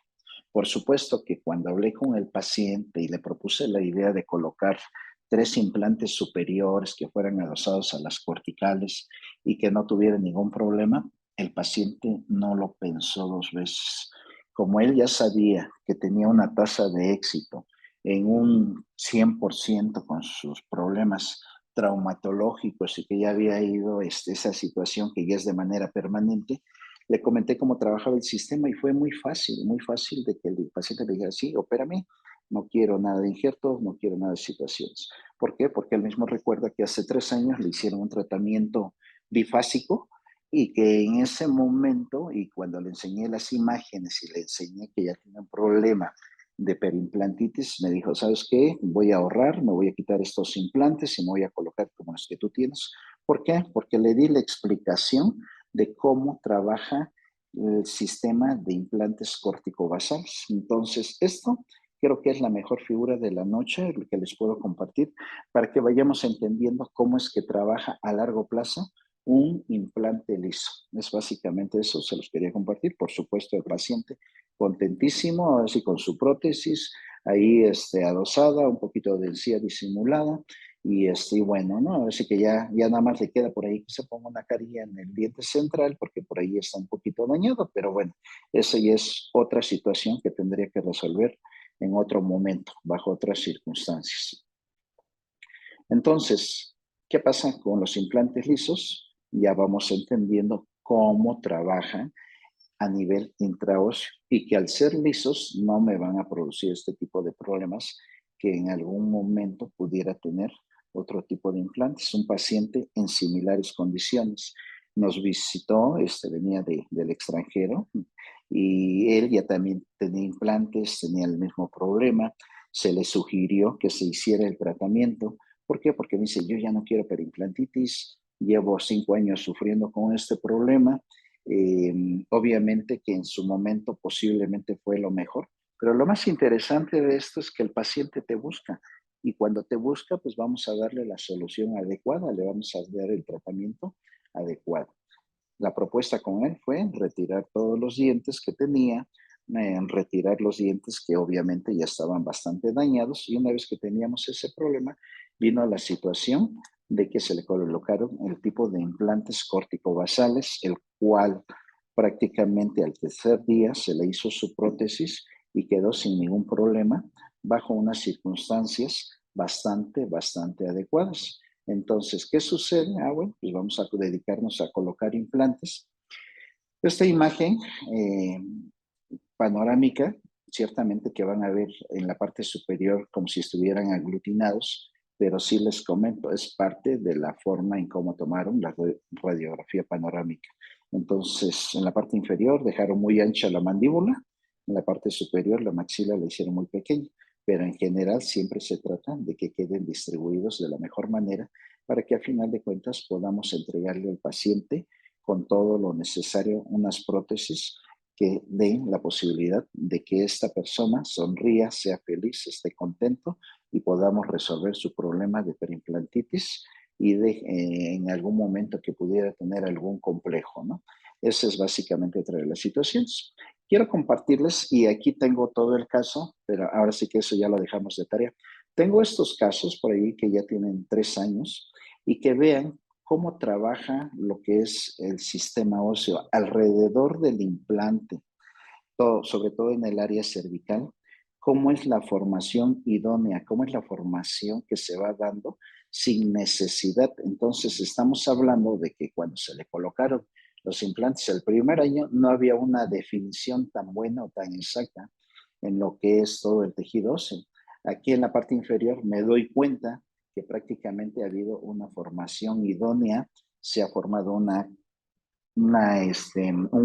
Por supuesto que cuando hablé con el paciente y le propuse la idea de colocar 3 implantes superiores que fueran adosados a las corticales y que no tuvieran ningún problema, el paciente no lo pensó 2 veces. Como él ya sabía que tenía una tasa de éxito en un 100% con sus problemas traumatológicos y que ya había ido esa situación que ya es de manera permanente, le comenté cómo trabajaba el sistema y fue muy fácil de que el paciente le dijera, sí, opérame, no quiero nada de injertos, no quiero nada de situaciones. ¿Por qué? Porque él mismo recuerda que hace 3 años le hicieron un tratamiento bifásico y que en ese momento, y cuando le enseñé las imágenes y le enseñé que ya tenía un problema de perimplantitis, me dijo, ¿sabes qué? Voy a ahorrar, me voy a quitar estos implantes y me voy a colocar como los que tú tienes. ¿Por qué? Porque le di la explicación de cómo trabaja el sistema de implantes corticobasales. Entonces, esto creo que es la mejor figura de la noche que les puedo compartir para que vayamos entendiendo cómo es que trabaja a largo plazo un implante liso. Es básicamente eso, se los quería compartir. Por supuesto, el paciente contentísimo, así con su prótesis, ahí adosada, un poquito de encía disimulada, y bueno, ¿no? Así que ya nada más le queda por ahí que se ponga una carilla en el diente central, porque por ahí está un poquito dañado, pero bueno, esa ya es otra situación que tendría que resolver en otro momento, bajo otras circunstancias. Entonces, ¿qué pasa con los implantes lisos? Ya vamos entendiendo cómo trabajan a nivel intraóseo y que al ser lisos no me van a producir este tipo de problemas que en algún momento pudiera tener otro tipo de implantes. Un paciente en similares condiciones nos visitó, venía del extranjero y él ya también tenía implantes, tenía el mismo problema. Se le sugirió que se hiciera el tratamiento. ¿Por qué? Porque me dice, yo ya no quiero perimplantitis, llevo 5 años sufriendo con este problema. Obviamente que en su momento posiblemente fue lo mejor, pero lo más interesante de esto es que el paciente te busca y cuando te busca, pues vamos a darle la solución adecuada, le vamos a dar el tratamiento adecuado. La propuesta con él fue retirar todos los dientes que tenía, retirar los dientes que obviamente ya estaban bastante dañados y una vez que teníamos ese problema, vino la situación de que se le colocaron el tipo de implantes corticobasales, el cual prácticamente al tercer día se le hizo su prótesis y quedó sin ningún problema bajo unas circunstancias bastante adecuadas. Entonces, ¿qué sucede? Bueno, pues vamos a dedicarnos a colocar implantes. Esta imagen panorámica, ciertamente que van a ver en la parte superior como si estuvieran aglutinados, pero sí les comento, es parte de la forma en cómo tomaron la radiografía panorámica. Entonces, en la parte inferior dejaron muy ancha la mandíbula, en la parte superior la maxila la hicieron muy pequeña, pero en general siempre se trata de que queden distribuidos de la mejor manera para que a final de cuentas podamos entregarle al paciente con todo lo necesario unas prótesis que den la posibilidad de que esta persona sonría, sea feliz, esté contento y podamos resolver su problema de perimplantitis y en algún momento que pudiera tener algún complejo, ¿no? Esa es básicamente otra de las situaciones. Quiero compartirles, y aquí tengo todo el caso, pero ahora sí que eso ya lo dejamos de tarea. Tengo estos casos por ahí que ya tienen 3 años y que vean cómo trabaja lo que es el sistema óseo alrededor del implante, sobre todo en el área cervical, cómo es la formación idónea, cómo es la formación que se va dando sin necesidad. Entonces, estamos hablando de que cuando se le colocaron los implantes el primer año, no había una definición tan buena o tan exacta en lo que es todo el tejido óseo. Aquí en la parte inferior me doy cuenta que prácticamente ha habido una formación idónea, se ha formado un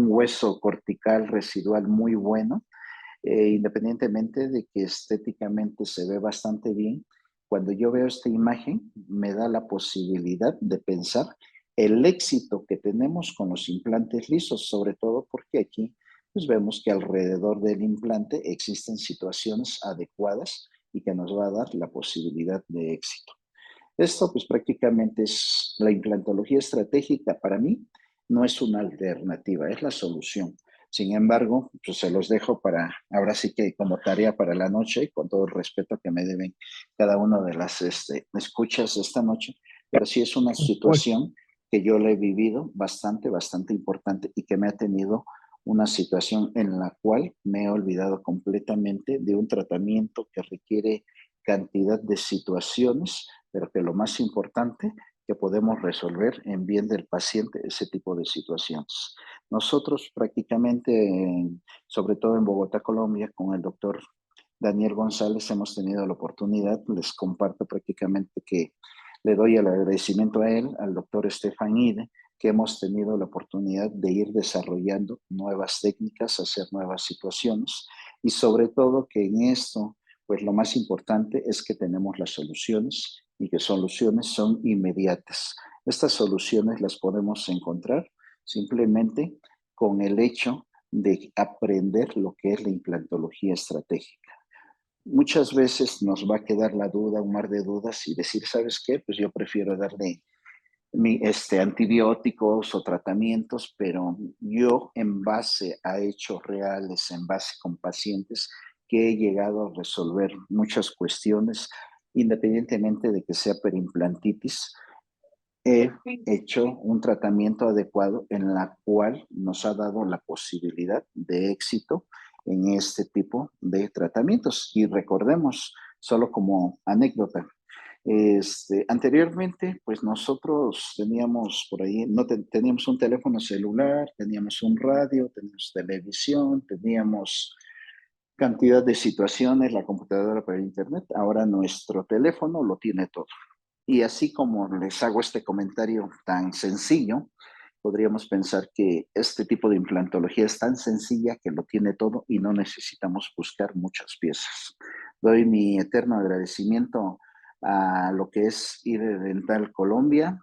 hueso cortical residual muy bueno, independientemente de que estéticamente se ve bastante bien. Cuando yo veo esta imagen, me da la posibilidad de pensar el éxito que tenemos con los implantes lisos, sobre todo porque aquí pues vemos que alrededor del implante existen situaciones adecuadas y que nos va a dar la posibilidad de éxito. Esto pues prácticamente es la implantología estratégica para mí, no es una alternativa, es la solución. Sin embargo, pues se los dejo para, ahora sí que como tarea para la noche, con todo el respeto que me deben cada una de las escuchas de esta noche, pero sí es una situación que yo le he vivido bastante importante y que me ha tenido una situación en la cual me he olvidado completamente de un tratamiento que requiere cantidad de situaciones, pero que lo más importante que podemos resolver en bien del paciente ese tipo de situaciones. Nosotros prácticamente, sobre todo en Bogotá, Colombia, con el doctor Daniel González hemos tenido la oportunidad, les comparto prácticamente que le doy el agradecimiento a él, al doctor Estefan Ide, que hemos tenido la oportunidad de ir desarrollando nuevas técnicas, hacer nuevas situaciones y sobre todo que en esto, pues lo más importante es que tenemos las soluciones y que soluciones son inmediatas. Estas soluciones las podemos encontrar simplemente con el hecho de aprender lo que es la implantología estratégica. Muchas veces nos va a quedar la duda, un mar de dudas y decir, ¿sabes qué? Pues yo prefiero darle antibióticos o tratamientos, pero yo en base a hechos reales, en base con pacientes, que he llegado a resolver muchas cuestiones, independientemente de que sea perimplantitis, he hecho un tratamiento adecuado en la cual nos ha dado la posibilidad de éxito en este tipo de tratamientos. Y recordemos, solo como anécdota, anteriormente, pues nosotros teníamos por ahí, no teníamos un teléfono celular, teníamos un radio, teníamos televisión, teníamos cantidad de situaciones, la computadora para internet. Ahora nuestro teléfono lo tiene todo. Y así como les hago este comentario tan sencillo, podríamos pensar que este tipo de implantología es tan sencilla que lo tiene todo y no necesitamos buscar muchas piezas. Doy mi eterno agradecimiento a lo que es IDE Dental Colombia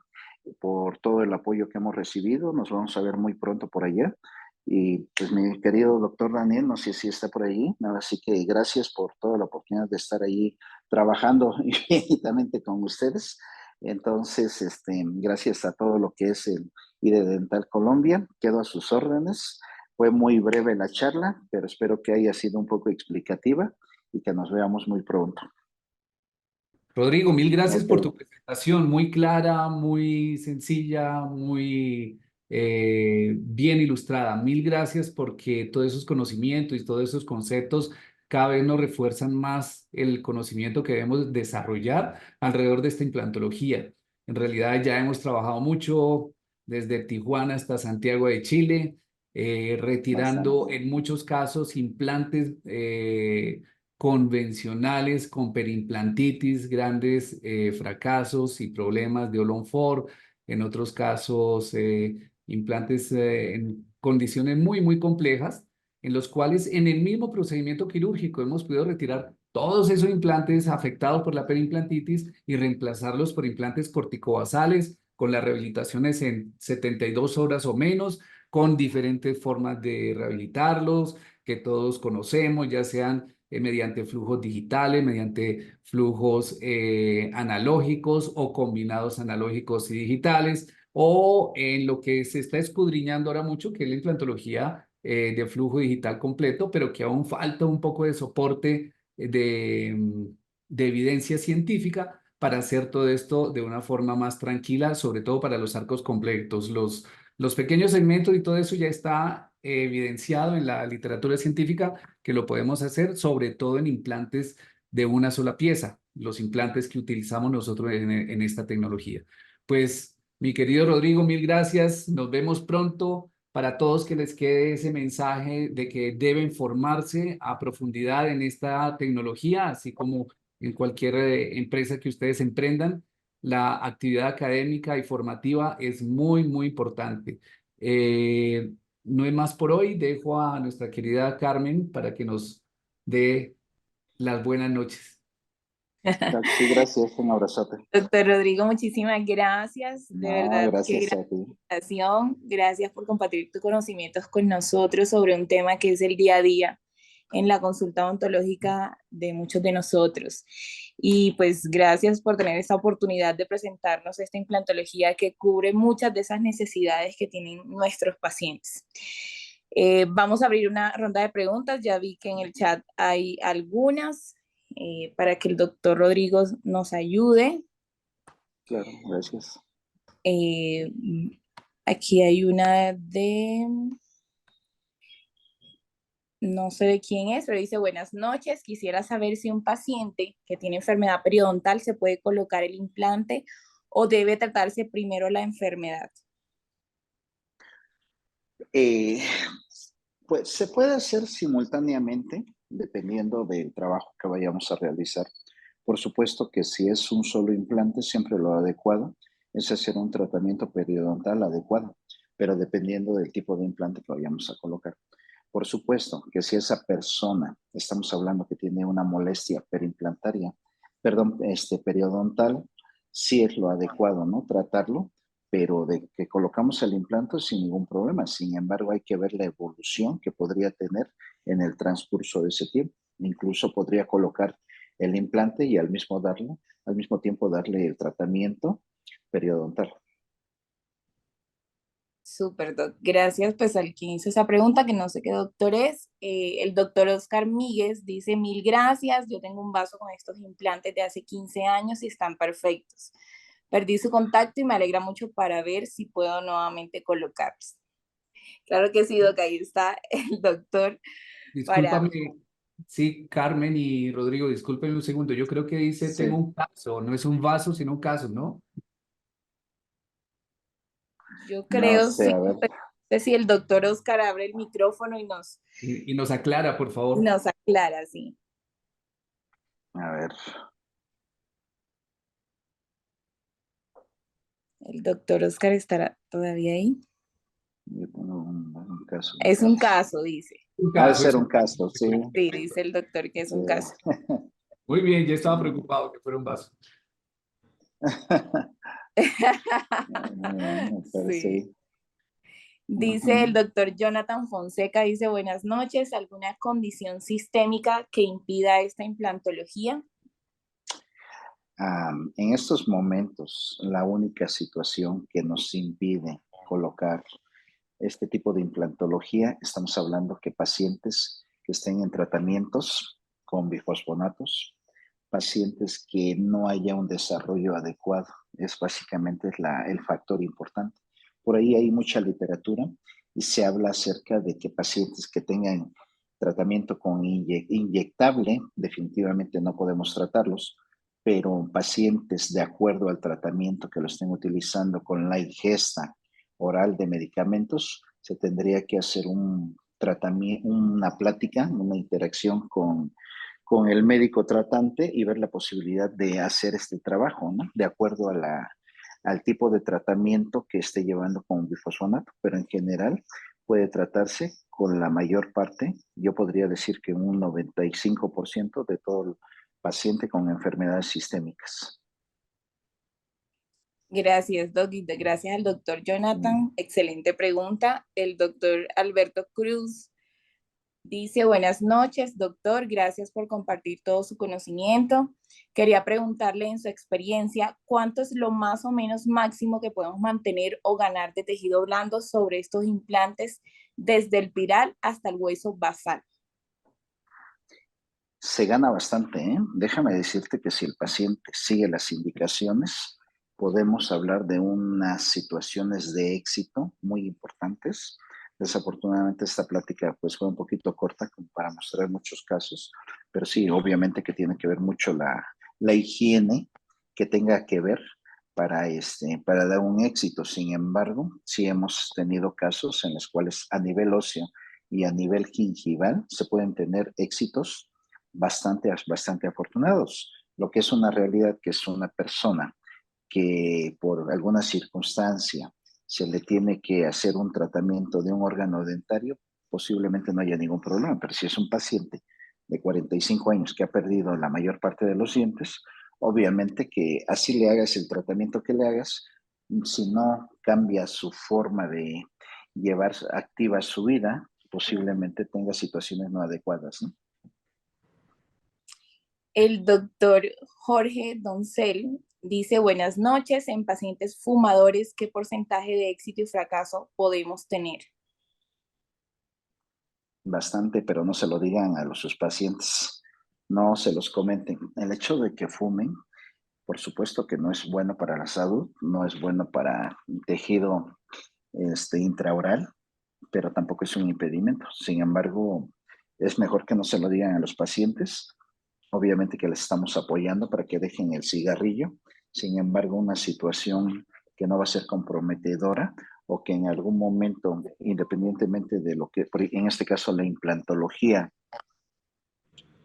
por todo el apoyo que hemos recibido. Nos vamos a ver muy pronto por allá. Y pues mi querido doctor Daniel, no sé si está por ahí, así que gracias por toda la oportunidad de estar ahí trabajando infinitamente con ustedes. Entonces, gracias a todo lo que es el IDE Dental Colombia, quedo a sus órdenes. Fue muy breve la charla, pero espero que haya sido un poco explicativa y que nos veamos muy pronto. Rodrigo, mil gracias por tu Ok. presentación, muy clara, muy sencilla, muy bien ilustrada. Mil gracias porque todos esos conocimientos y todos esos conceptos cada vez nos refuerzan más el conocimiento que debemos desarrollar alrededor de esta implantología. En realidad ya hemos trabajado mucho desde Tijuana hasta Santiago de Chile, retirando Bastante. en muchos casos implantes convencionales con perimplantitis, grandes fracasos y problemas de Olonfort, en otros casos implantes en condiciones muy complejas, en los cuales en el mismo procedimiento quirúrgico hemos podido retirar todos esos implantes afectados por la perimplantitis y reemplazarlos por implantes corticobasales con las rehabilitaciones en 72 horas o menos, con diferentes formas de rehabilitarlos que todos conocemos, ya sean mediante flujos digitales, mediante flujos analógicos o combinados analógicos y digitales, o en lo que se está escudriñando ahora mucho, que es la implantología de flujo digital completo, pero que aún falta un poco de soporte de evidencia científica para hacer todo esto de una forma más tranquila, sobre todo para los arcos completos. Los pequeños segmentos y todo eso ya está evidenciado en la literatura científica que lo podemos hacer, sobre todo en implantes de una sola pieza, los implantes que utilizamos nosotros en esta tecnología. Pues, mi querido Rodrigo, mil gracias. Nos vemos pronto. Para todos que les quede ese mensaje de que deben formarse a profundidad en esta tecnología, así como en cualquier empresa que ustedes emprendan, la actividad académica y formativa es muy importante. No es más por hoy. Dejo a nuestra querida Carmen para que nos dé las buenas noches. Claro que sí, gracias, un abrazote. Doctor Rodrigo, muchísimas gracias. De No, verdad, qué gracias gran a ti. presentación. Gracias por compartir tus conocimientos con nosotros sobre un tema que es el día a día en la consulta odontológica de muchos de nosotros. Y pues gracias por tener esta oportunidad de presentarnos esta implantología que cubre muchas de esas necesidades que tienen nuestros pacientes. Vamos a abrir una ronda de preguntas. Ya vi que en el chat hay algunas para que el doctor Rodrigo nos ayude. Claro, gracias. Eh, Aquí hay una de, no sé de quién es, pero dice, buenas noches, quisiera saber si un paciente que tiene enfermedad periodontal se puede colocar el implante o debe tratarse primero la enfermedad. Eh, pues se puede hacer simultáneamente, dependiendo del trabajo que vayamos a realizar. Por supuesto que si es un solo implante, siempre lo adecuado es hacer un tratamiento periodontal adecuado, pero dependiendo del tipo de implante que vayamos a colocar. Por supuesto que si esa persona, estamos hablando que tiene una molestia periodontal, sí es lo adecuado, ¿no? Tratarlo pero de que colocamos el implante sin ningún problema. Sin embargo, hay que ver la evolución que podría tener en el transcurso de ese tiempo. Incluso podría colocar el implante y al mismo tiempo darle el tratamiento periodontal. Súper, doc. Gracias, pues al quien hizo esa pregunta, que no sé qué doctor es. El doctor Oscar Míguez dice, mil gracias, yo tengo un vaso con estos implantes de hace 15 años y están perfectos. Perdí su contacto y me alegra mucho para ver si puedo nuevamente colocarlos. Claro que sí, doc, ahí está el doctor para... Discúlpame, sí, Carmen y Rodrigo, discúlpenme un segundo. Yo creo que dice, Sí, tengo un caso, no es un vaso, sino un caso, ¿no? Yo no creo sé, sí, a ver, pero no sé si el doctor Oscar abre el micrófono Y nos aclara, por y favor. nos aclara, sí. a ver. El doctor Oscar estará todavía ahí. Yo tengo un caso, un Es un caso. caso, dice. Un Ha de caso, ser es un un caso, sí. Sí, dice el doctor que es un caso. Sí. Muy bien, ya estaba preocupado que fuera un vaso. Pero Sí. sí. Dice el Ujú. doctor Jonathan Fonseca, dice, buenas noches, ¿alguna condición sistémica que impida esta implantología? En estos momentos, la única situación que nos impide colocar este tipo de implantología, estamos hablando que pacientes que estén en tratamientos con bifosfonatos, pacientes que no haya un desarrollo adecuado, es básicamente el factor importante. Por ahí hay mucha literatura y se habla acerca de que pacientes que tengan tratamiento con inyectable, definitivamente no podemos tratarlos, pero pacientes de acuerdo al tratamiento que lo estén utilizando con la ingesta oral de medicamentos, se tendría que hacer un tratamiento, una plática, una interacción con el médico tratante y ver la posibilidad de hacer este trabajo, ¿no? De acuerdo al tipo de tratamiento que esté llevando con bifosfonato, pero en general puede tratarse con la mayor parte, yo podría decir que un 95% de todo el paciente con enfermedades sistémicas. Gracias, Doc, y gracias al doctor Jonathan. Excelente pregunta. El doctor Alberto Cruz dice, buenas noches, doctor, gracias por compartir todo su conocimiento. Quería preguntarle en su experiencia, ¿cuánto es lo más o menos máximo que podemos mantener o ganar de tejido blando sobre estos implantes desde el piral hasta el hueso basal? Se gana bastante, ¿eh? Déjame decirte que si el paciente sigue las indicaciones, podemos hablar de unas situaciones de éxito muy importantes. Desafortunadamente esta plática pues fue un poquito corta como para mostrar muchos casos, pero sí, obviamente que tiene que ver mucho la higiene que tenga que ver para dar un éxito. Sin embargo, sí hemos tenido casos en los cuales a nivel óseo y a nivel gingival se pueden tener éxitos bastante afortunados. Lo que es una realidad que es una persona que por alguna circunstancia se le tiene que hacer un tratamiento de un órgano dentario, posiblemente no haya ningún problema, pero si es un paciente de 45 años que ha perdido la mayor parte de los dientes, obviamente que así le hagas el tratamiento que le hagas, si no cambia su forma de llevar activa su vida, posiblemente tenga situaciones no adecuadas, ¿no? El doctor Jorge Doncel dice, buenas noches, en pacientes fumadores, ¿qué porcentaje de éxito y fracaso podemos tener? Bastante, pero no se lo digan a sus pacientes, no se los comenten. El hecho de que fumen, por supuesto que no es bueno para la salud, no es bueno para el tejido intraoral, pero tampoco es un impedimento. Sin embargo, es mejor que no se lo digan a los pacientes. Obviamente que les estamos apoyando para que dejen el cigarrillo. Sin embargo, una situación que no va a ser comprometedora o que en algún momento, independientemente de lo que, en este caso la implantología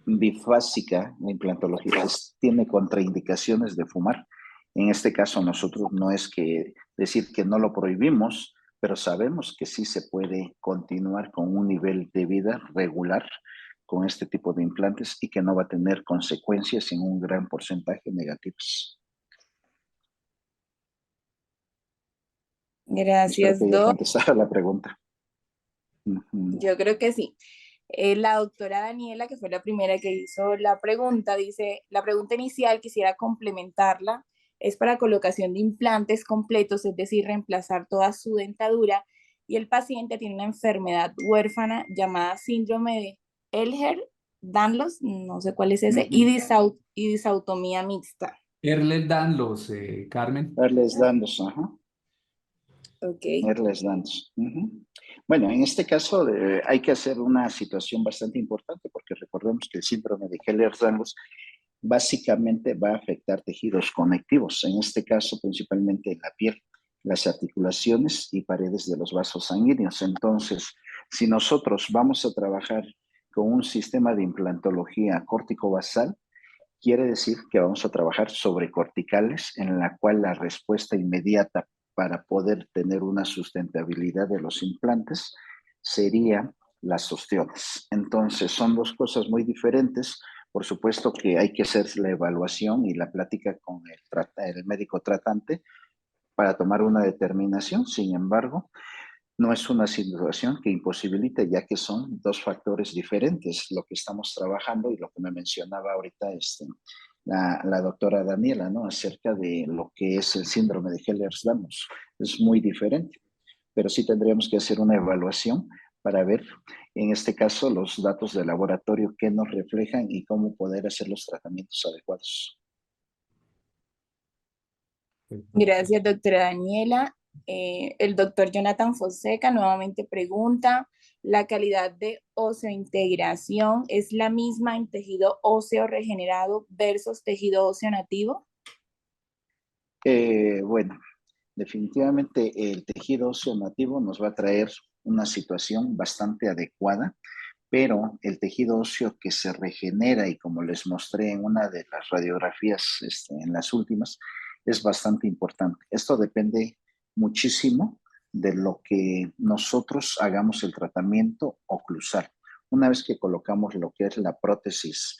bifásica, la implantología tiene contraindicaciones de fumar. En este caso nosotros no es que decir que no lo prohibimos, pero sabemos que sí se puede continuar con un nivel de vida regular con este tipo de implantes y que no va a tener consecuencias en un gran porcentaje negativas. Espero Gracias, que haya Doc. contestado la pregunta. Ujú. Yo creo que sí. La doctora Daniela, que fue la primera que hizo la pregunta, dice, la pregunta inicial quisiera complementarla, es para colocación de implantes completos, es decir, reemplazar toda su dentadura, y el paciente tiene una enfermedad huérfana llamada síndrome de Ehlers-Danlos, no sé cuál es ese, y, Ujú. y disautomía mixta. Danlos, Carmen. Darles datos, ajá. Ok. Darles datos. Ujú. Bueno, en este caso hay que hacer una situación bastante importante porque recordemos que el síndrome de Ehlers-Danlos básicamente va a afectar tejidos conectivos, en este caso principalmente en la piel, las articulaciones y paredes de los vasos sanguíneos. Entonces, si nosotros vamos a trabajar con un sistema de implantología córtico-basal, quiere decir que vamos a trabajar sobre corticales en la cual la respuesta inmediata para poder tener una sustentabilidad de los implantes sería las ostiones. Entonces, son dos cosas muy diferentes. Por supuesto que hay que hacer la evaluación y la plática con el médico tratante para tomar una determinación. Sin embargo, no es una situación que imposibilite, ya que son dos factores diferentes, lo que estamos trabajando y lo que me mencionaba ahorita la doctora Daniela, ¿no? Acerca de lo que es el síndrome de Ehlers-Danlos. Es muy diferente, pero sí tendríamos que hacer una evaluación para ver, en este caso, los datos de laboratorio que nos reflejan y cómo poder hacer los tratamientos adecuados. Gracias, doctora Daniela. El doctor Jonathan Fonseca nuevamente pregunta, ¿la calidad de oseointegración es la misma en tejido óseo regenerado versus tejido óseo nativo? Bueno, definitivamente el tejido óseo nativo nos va a traer una situación bastante adecuada, pero el tejido óseo que se regenera y como les mostré en una de las radiografías, en las últimas, es bastante importante. Esto depende muchísimo de lo que nosotros hagamos el tratamiento oclusal. Una vez que colocamos lo que es la prótesis,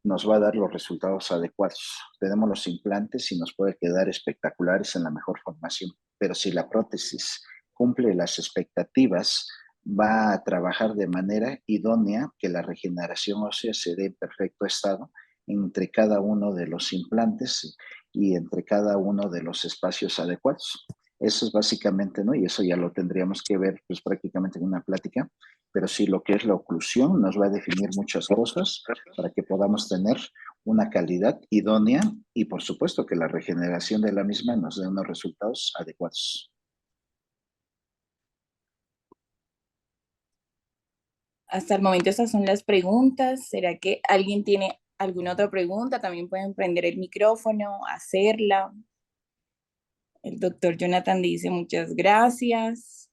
nos va a dar los resultados adecuados. Tenemos los implantes y nos puede quedar espectaculares en la mejor formación, pero si la prótesis cumple las expectativas, va a trabajar de manera idónea que la regeneración ósea se dé en perfecto estado entre cada uno de los implantes y entre cada uno de los espacios adecuados. Eso es básicamente, ¿no? Y eso ya lo tendríamos que ver pues prácticamente en una plática, pero sí lo que es la oclusión nos va a definir muchas cosas para que podamos tener una calidad idónea y por supuesto que la regeneración de la misma nos dé unos resultados adecuados. Hasta el momento esas son las preguntas. ¿Será que alguien tiene alguna otra pregunta? También pueden prender el micrófono, hacerla. El doctor Jonathan dice muchas gracias.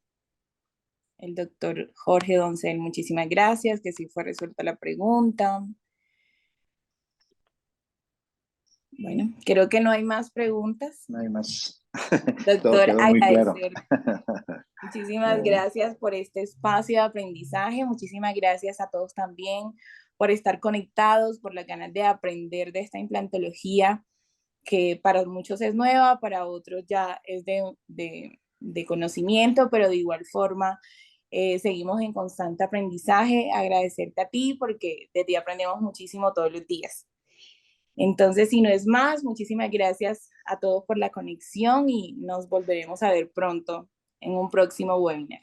El doctor Jorge Doncel, muchísimas gracias, que sí fue resuelta la pregunta. Bueno, creo que no hay más preguntas. No hay más. Todo Doctor, quedó muy claro. agradecer. Muchísimas Bueno, gracias por este espacio de aprendizaje. Muchísimas gracias a todos también por estar conectados, por las ganas de aprender de esta implantología que para muchos es nueva, para otros ya es de conocimiento, pero de igual forma seguimos en constante aprendizaje. Agradecerte a ti porque de ti aprendemos muchísimo todos los días. Entonces, si no es más, muchísimas gracias a todos por la conexión y nos volveremos a ver pronto en un próximo webinar.